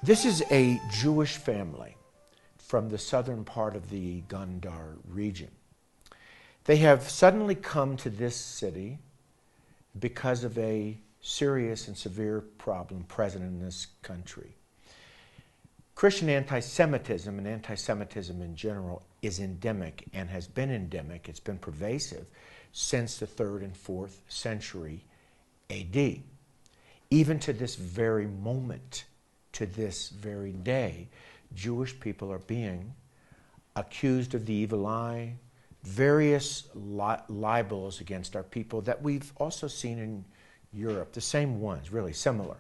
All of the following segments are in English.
This is a Jewish family from the southern part of the Gondar region. They have suddenly come to this city because of a serious and severe problem present in this country. Christian anti-Semitism and anti-Semitism in general is endemic and has been endemic. It's been pervasive since the 3rd and 4th century AD. Even to this very moment, to this very day, Jewish people are being accused of the evil eye, various libels against our people that we've also seen in Europe, the same ones, really similar.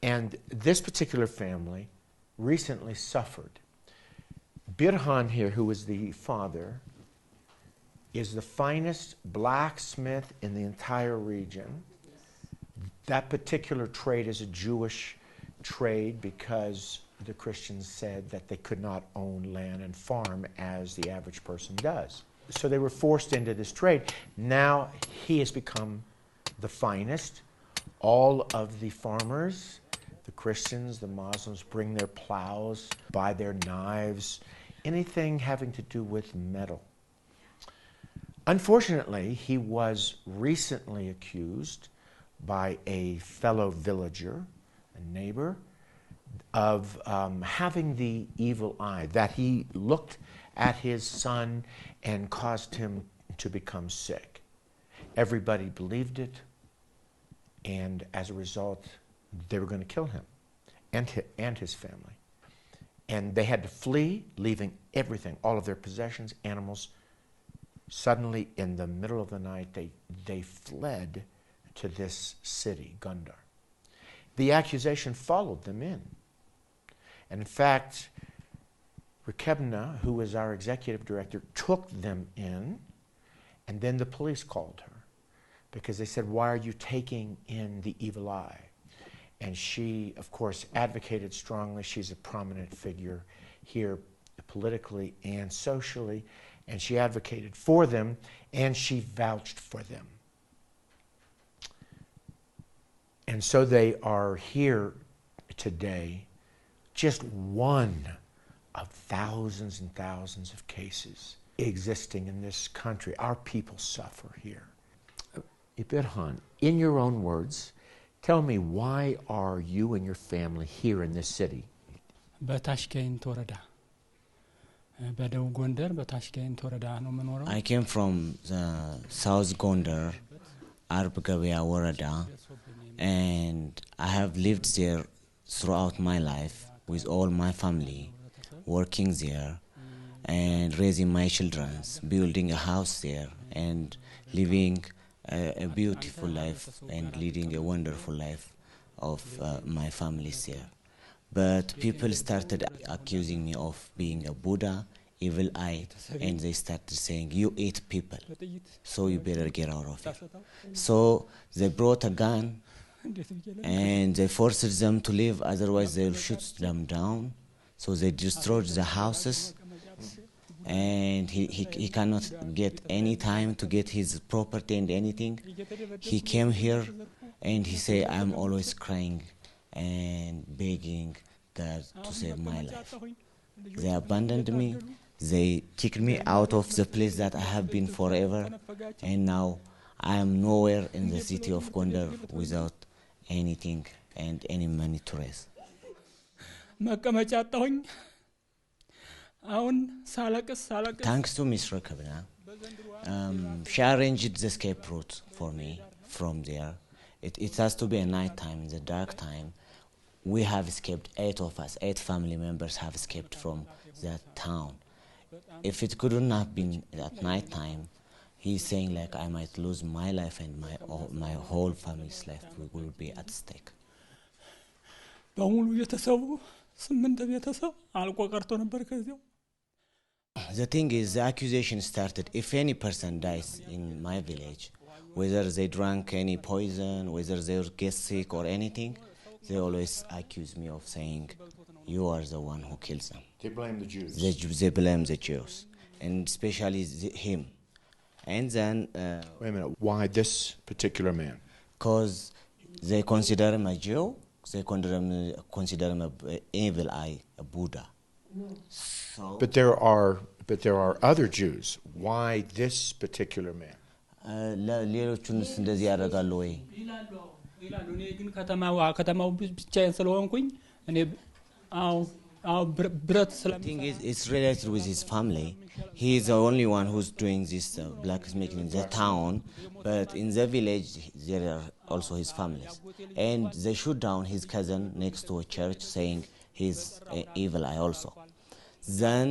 And this particular family recently suffered. Birhan here, who is the father, is the finest blacksmith in the entire region. That particular trade is a Jewish trade because the Christians said that they could not own land and farm as the average person does. So they were forced into this trade. Now he has become the finest. All of the farmers, the Christians, the Muslims, bring their plows, buy their knives, anything having to do with metal. Unfortunately, he was recently accused by a fellow villager, a neighbor, of having the evil eye, that he looked at his son and caused him to become sick. Everybody believed it, and as a result, they were going to kill him and his family. And they had to flee, leaving everything, all of their possessions, animals. Suddenly, in the middle of the night, they fled to this city, Gondar. The accusation followed them in. And in fact, Rekebna, who was our executive director, took them in, and then the police called her because they said, "Why are you taking in the evil eye?" And she, of course, advocated strongly. She's a prominent figure here politically and socially, and she advocated for them, and she vouched for them. And so they are here today, just one of thousands and thousands of cases existing in this country. Our people suffer here. Ibirhan, in your own words, tell me, why are you and your family here in this city? I came from the South Gondar, Arbgavia Warada, and I have lived there throughout my life with all my family, working there and raising my children, building a house there and living a beautiful life and leading a wonderful life of my families there. But people started accusing me of being a Buddha, evil eye, and they started saying, "You eat people, so you better get out of here." So they brought a gun and they forced them to leave, otherwise they'll shoot them down. So they destroyed the houses, and he cannot get any time to get his property and anything. He came here and he said, "I'm always crying and begging God to save my life." They abandoned me. They kicked me out of the place that I have been forever, and now I am nowhere in the city of Gondar without anything and any money to raise. Thanks to Ms. Rekebna, she arranged the escape route for me from there. It has to be a night time, in the dark time. We have escaped, 8 of us, 8 family members have escaped from that town. If it couldn't have been at night time, he's saying like I might lose my life and my whole family's life will be at stake. The thing is, the accusation started, if any person dies in my village, whether they drank any poison, whether they get sick or anything, they always accuse me of saying, "You are the one who kills them." They blame the Jews. They blame the Jews, and especially him. And then... Wait a minute, why this particular man? Because they consider him a Jew, they consider him an evil eye, a Buddha. So, But there are other Jews. Why this particular man? ሌሎቹንስ እንደዚህ ያደርጋሉ ወይ? ይላሉ እኔ ግን ከተማው ብቻዬን ስለሆንኩኝ እኔ ብረት thing is, it's related with his family. He is the only one who's doing this blacksmithing in the town, but in the village there are also his families. And they shoot down his cousin next to a church, saying he's evil eye also. Then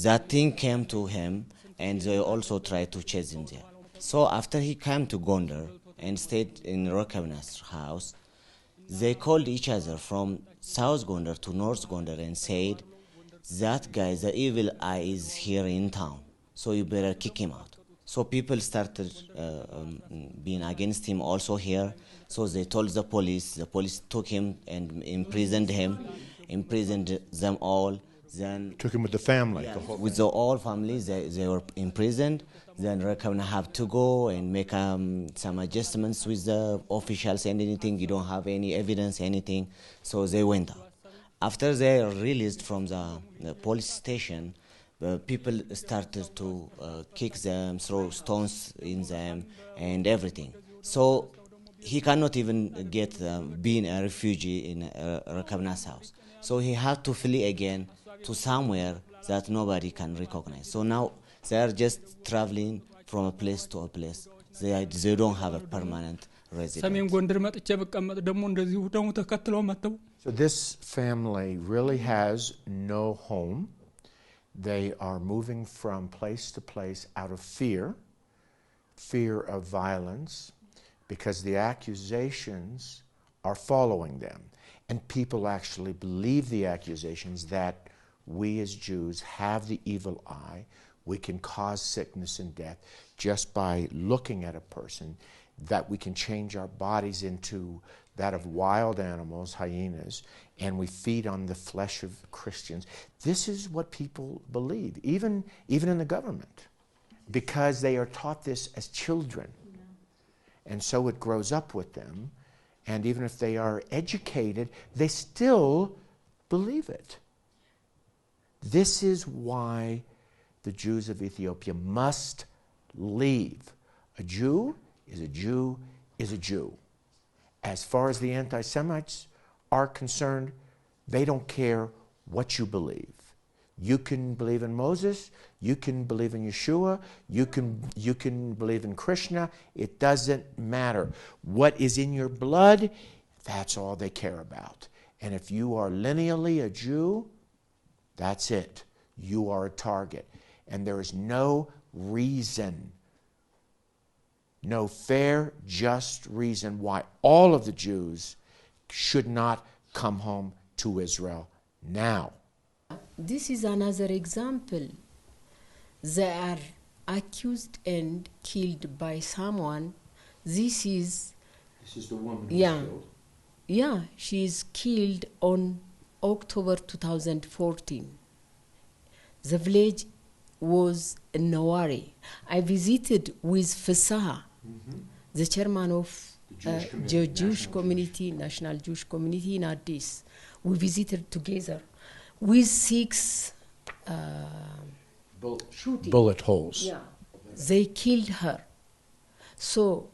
that thing came to him, and they also tried to chase him there. So after he came to Gondar and stayed in Rakavna's house, they called each other from South Gondar to North Gondar and said, that guy, the evil eye, is here in town, so you better kick him out. So people started being against him also here. So they told the police took him and imprisoned them all. Then Took him with the family. yeah, with the all families, they were imprisoned. Then Rakavna have to go and make some adjustments with the officials and anything. You don't have any evidence, anything. So they went out. After they are released from the police station, people started to kick them, throw stones in them, and everything. So he cannot even get being a refugee in Rakavna's house. So he had to flee again to somewhere that nobody can recognize. So now they are just traveling from a place to a place. They don't have a permanent residence. So this family really has no home. They are moving from place to place out of fear of violence, because the accusations are following them. And people actually believe the accusations that we as Jews have the evil eye. We can cause sickness and death just by looking at a person, that we can change our bodies into that of wild animals, hyenas, and we feed on the flesh of Christians. This is what people believe, even in the government, because they are taught this as children. And so it grows up with them, and even if they are educated, they still believe it. This is why the Jews of Ethiopia must leave. A Jew is a Jew is a Jew. As far as the anti-Semites are concerned, they don't care what you believe. You can believe in Moses, you can believe in Yeshua, you can believe in Krishna. It doesn't matter. What is in your blood, that's all they care about. And if you are lineally a Jew, that's it. You are a target. And there is no reason, no fair, just reason why all of the Jews should not come home to Israel now. This is another example. They are accused and killed by someone. This is the woman who was killed? Yeah, she is killed on October 2014. The village was in Nawari. I visited with Fasaha, the chairman of the Jewish community, National Jewish Community in Addis. We visited together with 6 bullet holes. Yeah, they killed her. So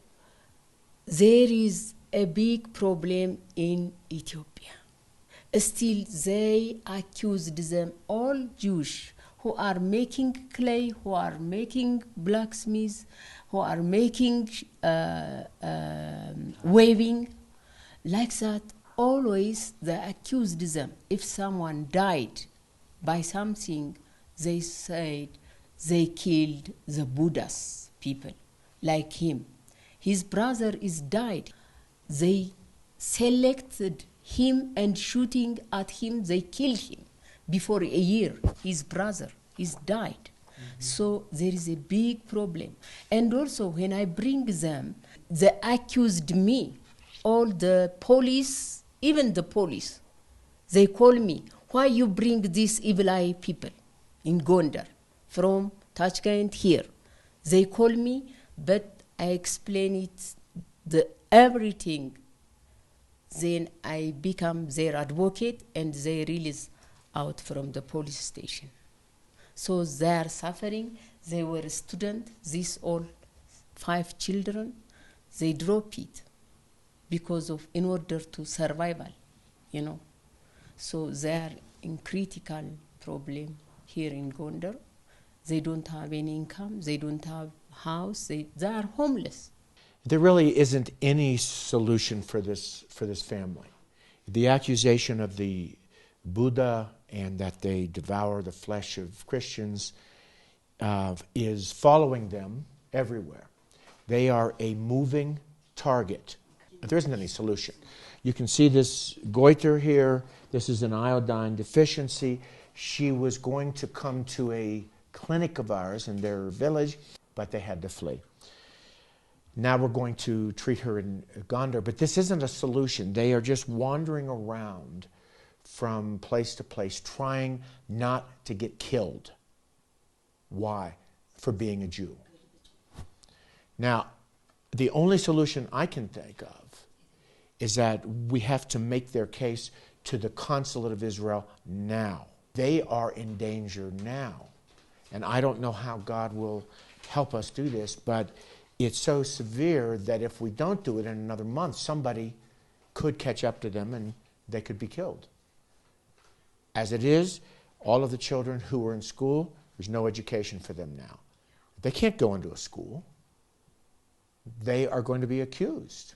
there is a big problem in Ethiopia. Still, they accused them, all Jewish, who are making clay, who are making blacksmiths, who are making weaving, like that. Always they accused them. If someone died by something, they said they killed the Buddha's people, like him. His brother is died. They selected him and shooting at him, they killed him. Before a year, his brother is died. So there is a big problem. And also when I bring them, they accused me, all the police, even the police, they call me, why you bring these evil eye people in Gondar from Tashkent here? They call me, but I explain it, everything Then I become their advocate and they release out from the police station. So they are suffering. They were a student. These all 5 children, they drop it because of in order to survival, you know. So they are in critical problem here in Gondar. They don't have any income. They don't have house. They are homeless. There really isn't any solution for this family. The accusation of the Buddha and that they devour the flesh of Christians is following them everywhere. They are a moving target. There isn't any solution. You can see this goiter here. This is an iodine deficiency. She was going to come to a clinic of ours in their village, but they had to flee. Now we're going to treat her in Gondar, but this isn't a solution. They are just wandering around from place to place, trying not to get killed. Why? For being a Jew. Now, the only solution I can think of is that we have to make their case to the consulate of Israel now. They are in danger now. And I don't know how God will help us do this, but it's so severe that if we don't do it in another month, somebody could catch up to them and they could be killed. As it is, all of the children who are in school, there's no education for them now. They can't go into a school. They are going to be accused.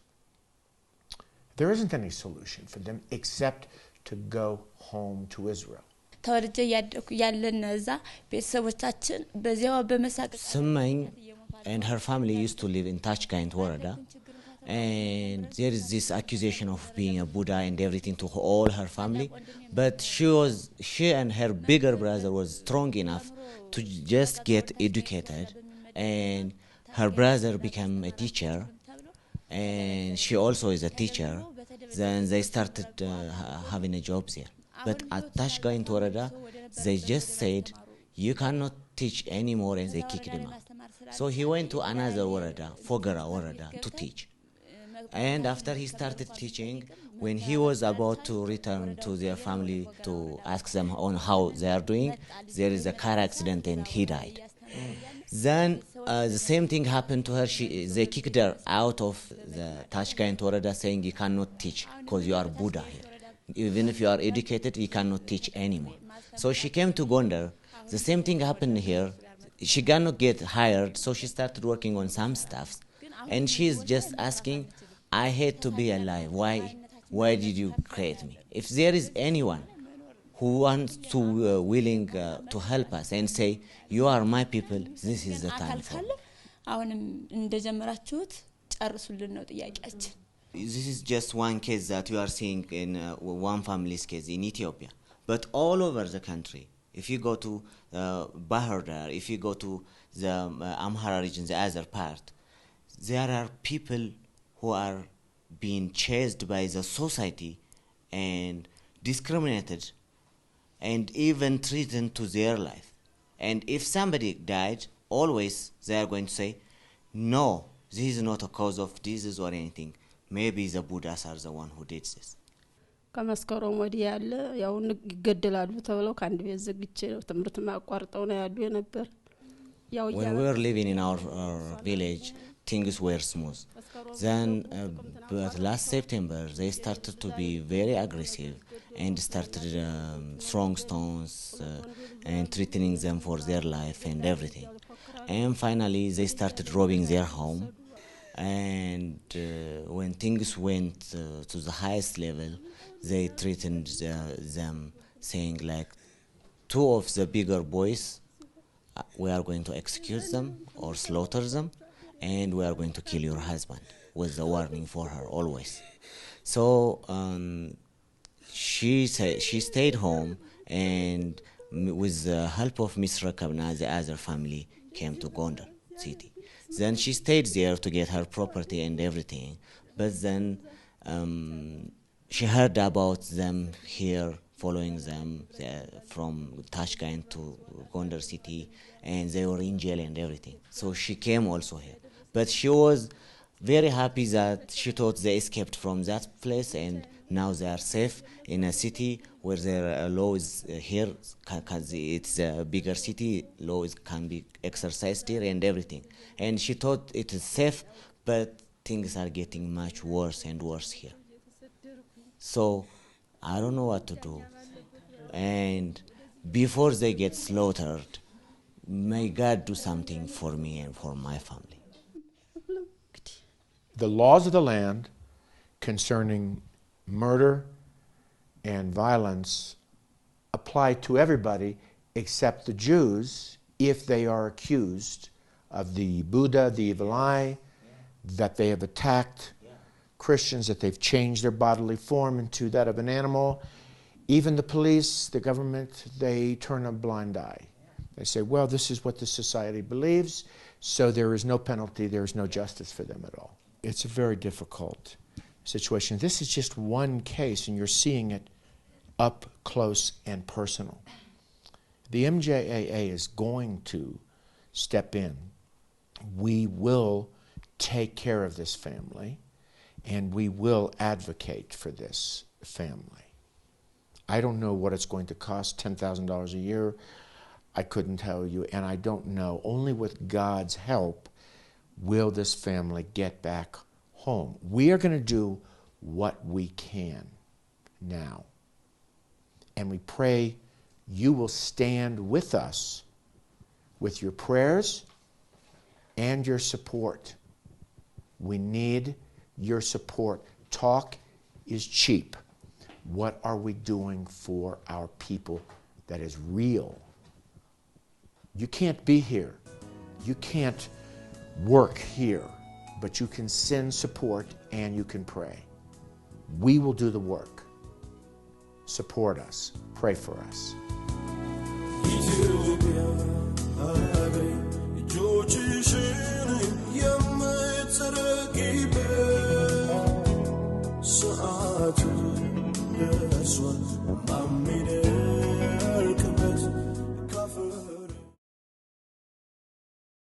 There isn't any solution for them except to go home to Israel. Sumay and her family used to live in Tashkent, Warada, and there is this accusation of being a Buddha and everything to all her family, but she and her bigger brother was strong enough to just get educated, and her brother became a teacher, and she also is a teacher. Then they started having a job there. But at Tashkent, Warada, they just said, you cannot teach anymore, and they kicked him out. So he went to another Warada, Fogara Warada, to teach. And after he started teaching, when he was about to return to their family to ask them on how they are doing, there is a car accident and he died. Then the same thing happened to her. They kicked her out of the Tashkent Warada, saying you cannot teach because you are Buddha here. Even if you are educated, you cannot teach anymore. So she came to Gondar. The same thing happened here. She cannot get hired, so she started working on some stuff. And she is just asking, I hate to be alive. Why did you create me? If there is anyone who wants to willing to help us and say, you are my people, this is the time for me. This is just one case that you are seeing in one family's case in Ethiopia. But all over the country, if you go to Bahar Dar, if you go to the Amhara region, the other part, there are people who are being chased by the society and discriminated and even threatened to their life. And if somebody died, always they are going to say, no, this is not a cause of disease or anything. Maybe the Buddhas are the one who did this. When we were living in our village, things were smooth. Then, but last September, they started to be very aggressive and started throwing stones and threatening them for their life and everything. And finally, they started robbing their home. And when things went to the highest level, they threatened them, saying like, 2 of the bigger boys, we are going to execute them or slaughter them, and we are going to kill your husband, was the warning for her always. So she stayed home, and with the help of Miss Rakabna, the other family came to Gondar city. Then she stayed there to get her property and everything. But then she heard about them here, following them from Tashkent to Gondar city, and they were in jail and everything. So she came also here. But she was very happy that she thought they escaped from that place and now they are safe in a city where their law is here, because it's a bigger city, laws can be exercised here and everything. And she thought it is safe, but things are getting much worse and worse here. So I don't know what to do. And before they get slaughtered, may God do something for me and for my family. The laws of the land concerning murder and violence apply to everybody except the Jews if they are accused of the Buddha, the evil eye, that they have attacked Christians, that they've changed their bodily form into that of an animal. Even the police, the government, they turn a blind eye. They say, well, this is what the society believes, so there is no penalty, there is no justice for them at all. It's a very difficult situation. This is just one case, and you're seeing it up close and personal. The MJAA is going to step in. We will take care of this family, and we will advocate for this family. I don't know what it's going to cost, $10,000 a year. I couldn't tell you, and I don't know. Only with God's help will this family get back home. We are going to do what we can now. And we pray you will stand with us with your prayers and your support. We need your support. Talk is cheap. What are we doing for our people that is real? You can't be here. You can't work here, but you can send support and you can pray. We will do the work. Support us. Pray for us. Ethiopia,